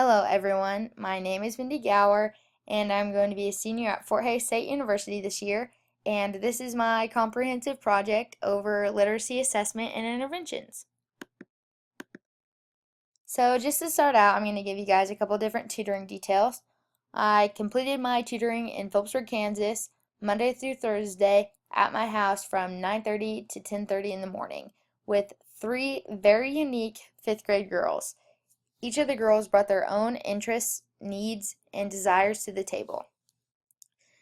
Hello everyone, my name is Mindy Gower and I'm going to be a senior at Fort Hays State University this year, and this is my comprehensive project over literacy assessment and interventions. So just to start out, I'm going to give you guys a couple different tutoring details. I completed my tutoring in Phillipsburg, Kansas, Monday through Thursday at my house from 9:30 to 10:30 in the morning with three very unique 5th grade girls. Each of the girls brought their own interests, needs, and desires to the table.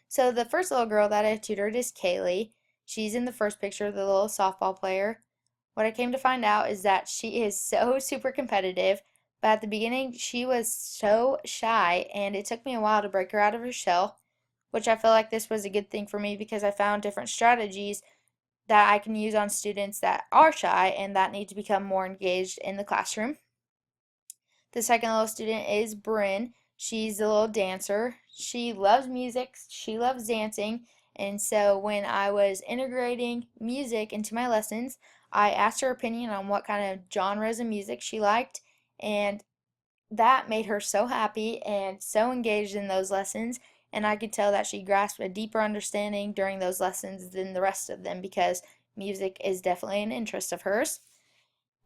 So the first little girl that I tutored is Kaylee. She's in the first picture, the little softball player. What I came to find out is that she is so super competitive, but at the beginning she was so shy, and it took me a while to break her out of her shell, which I feel like this was a good thing for me because I found different strategies that I can use on students that are shy and that need to become more engaged in the classroom. The second little student is Bryn. She's a little dancer. She loves music, she loves dancing, and so when I was integrating music into my lessons, I asked her opinion on what kind of genres of music she liked, and that made her so happy and so engaged in those lessons, and I could tell that she grasped a deeper understanding during those lessons than the rest of them because music is definitely an interest of hers.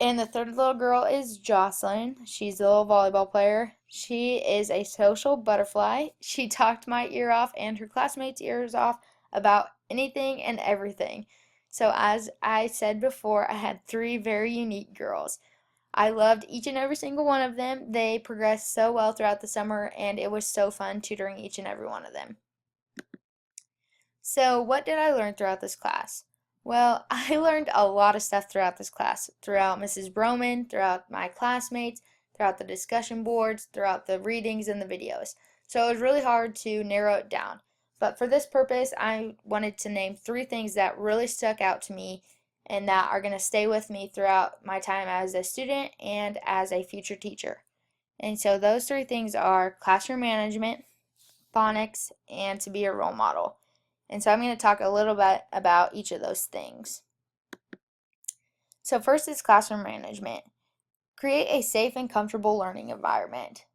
And the third little girl is Jocelyn. She's a little volleyball player. She is a social butterfly. She talked my ear off and her classmates' ears off about anything and everything. So, as I said before, I had three very unique girls. I loved each and every single one of them. They progressed so well throughout the summer, and it was so fun tutoring each and every one of them. So, what did I learn throughout this class? Well, I learned a lot of stuff throughout this class, throughout Mrs. Broman, throughout my classmates, throughout the discussion boards, throughout the readings and the videos. So it was really hard to narrow it down. But for this purpose, I wanted to name three things that really stuck out to me and that are going to stay with me throughout my time as a student and as a future teacher. And so those three things are classroom management, phonics, and to be a role model. And so I'm going to talk a little bit about each of those things. So first is classroom management. Create a safe and comfortable learning environment.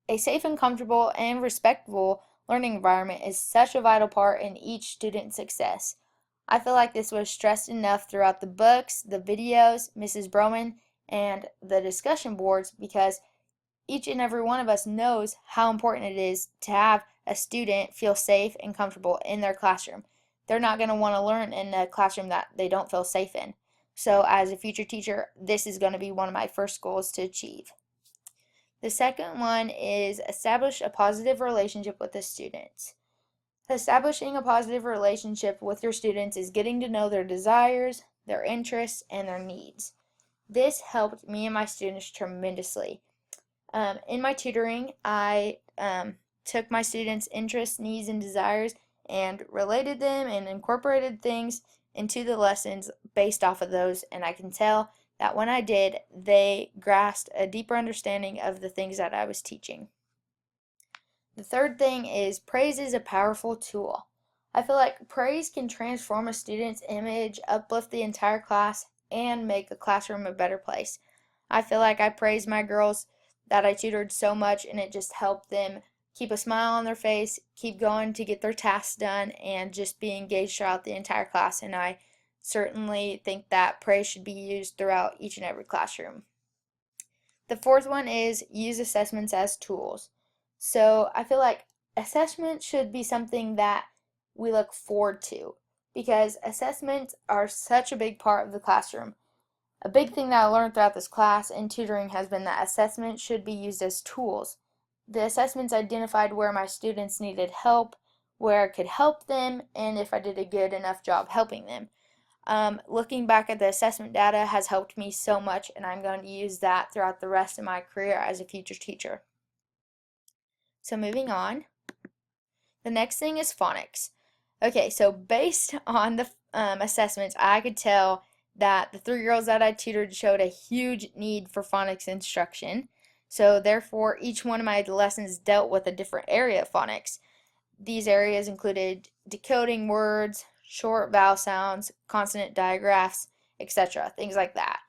A safe and comfortable and respectful learning environment is such a vital part in each student's success. I feel like this was stressed enough throughout the books, the videos, Mrs. Broman, and the discussion boards because each and every one of us knows how important it is to have a student feel safe and comfortable in their classroom. They're not going to want to learn in a classroom that they don't feel safe in. So, as a future teacher, this is going to be one of my first goals to achieve. The second one is establish a positive relationship with the students. Establishing a positive relationship with your students is getting to know their desires, their interests, and their needs. This helped me and my students tremendously. In my tutoring, I took my students' interests, needs, and desires and related them and incorporated things into the lessons based off of those, and I can tell that when I did, they grasped a deeper understanding of the things that I was teaching. The third thing is praise is a powerful tool. I feel like praise can transform a student's image, uplift the entire class, and make the classroom a better place. I feel like I praised my girls that I tutored so much, and it just helped them keep a smile on their face, keep going to get their tasks done, and just be engaged throughout the entire class. And I certainly think that praise should be used throughout each and every classroom. The fourth one is use assessments as tools. So I feel like assessment should be something that we look forward to because assessments are such a big part of the classroom. A big thing that I learned throughout this class and tutoring has been that assessments should be used as tools. The assessments identified where my students needed help, where I could help them, and if I did a good enough job helping them. Looking back at the assessment data has helped me so much, and I'm going to use that throughout the rest of my career as a future teacher. So moving on, the next thing is phonics. Okay, so based on the assessments, I could tell that the three girls that I tutored showed a huge need for phonics instruction. So therefore, each one of my lessons dealt with a different area of phonics. These areas included decoding words, short vowel sounds, consonant digraphs, etc., things like that.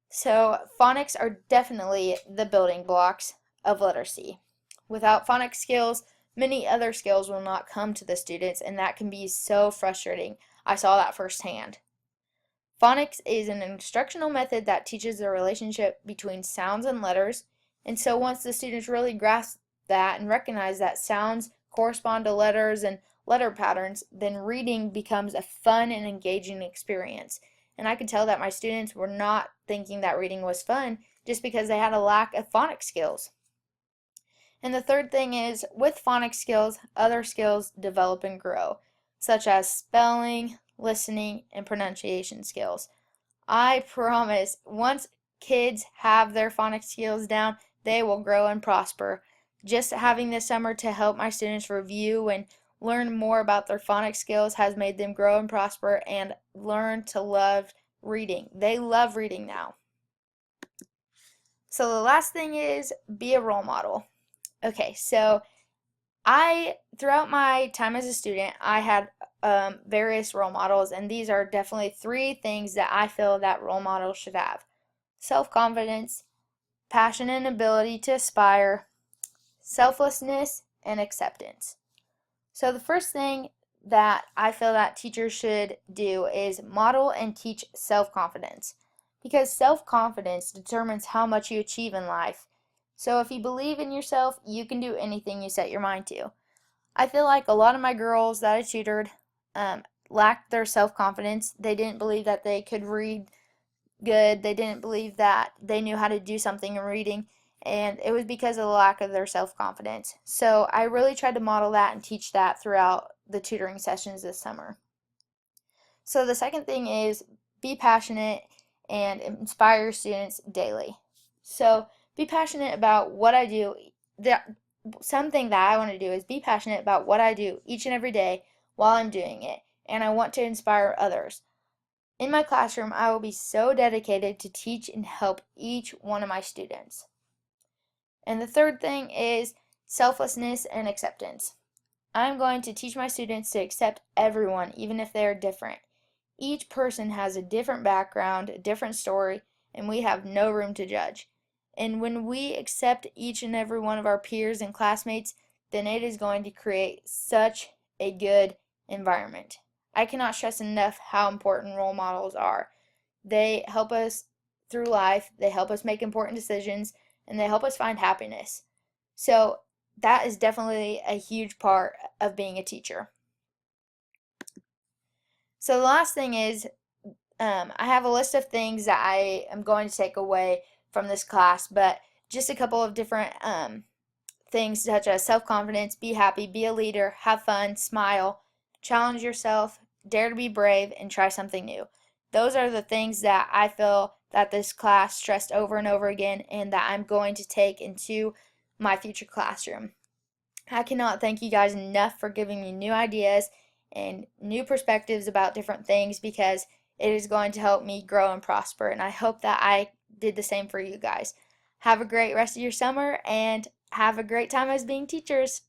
So phonics are definitely the building blocks of literacy. Without phonics skills, many other skills will not come to the students, and that can be so frustrating. I saw that firsthand. Phonics is an instructional method that teaches the relationship between sounds and letters, and so once the students really grasp that and recognize that sounds correspond to letters and letter patterns, then reading becomes a fun and engaging experience. And I could tell that my students were not thinking that reading was fun just because they had a lack of phonics skills. And the third thing is, with phonics skills, other skills develop and grow, such as spelling, listening, and pronunciation skills. I promise, once kids have their phonics skills down, they will grow and prosper. Just having this summer to help my students review and learn more about their phonics skills has made them grow and prosper and learn to love reading. They love reading now. So the last thing is, be a role model. Okay, so throughout my time as a student, I had various role models, and these are definitely 3 things that I feel that role models should have: self-confidence, passion and ability to aspire, selflessness, and acceptance. So the first thing that I feel that teachers should do is model and teach self-confidence, because self-confidence determines how much you achieve in life. So if you believe in yourself, you can do anything you set your mind to. I feel like a lot of my girls that I tutored lacked their self-confidence. They didn't believe that they could read good. They didn't believe that they knew how to do something in reading, and it was because of the lack of their self-confidence. So I really tried to model that and teach that throughout the tutoring sessions this summer. So the second thing is, be passionate and inspire your students daily. So be passionate about what I do. Something that I want to do is be passionate about what I do each and every day while I'm doing it, and I want to inspire others. In my classroom, I will be so dedicated to teach and help each one of my students. And the third thing is selflessness and acceptance. I'm going to teach my students to accept everyone, even if they are different. Each person has a different background, a different story, and we have no room to judge. And when we accept each and every one of our peers and classmates, then it is going to create such a good environment. I cannot stress enough how important role models are. They help us through life, they help us make important decisions, and they help us find happiness. So that is definitely a huge part of being a teacher. So the last thing is, I have a list of things that I am going to take away from this class, but just a couple of different things such as self-confidence, be happy, be a leader, have fun, smile, challenge yourself, dare to be brave, and try something new. Those are the things that I feel that this class stressed over and over again, and that I'm going to take into my future classroom. I cannot thank you guys enough for giving me new ideas and new perspectives about different things, because it is going to help me grow and prosper, and I hope that I did the same for you guys. Have a great rest of your summer, and have a great time as being teachers.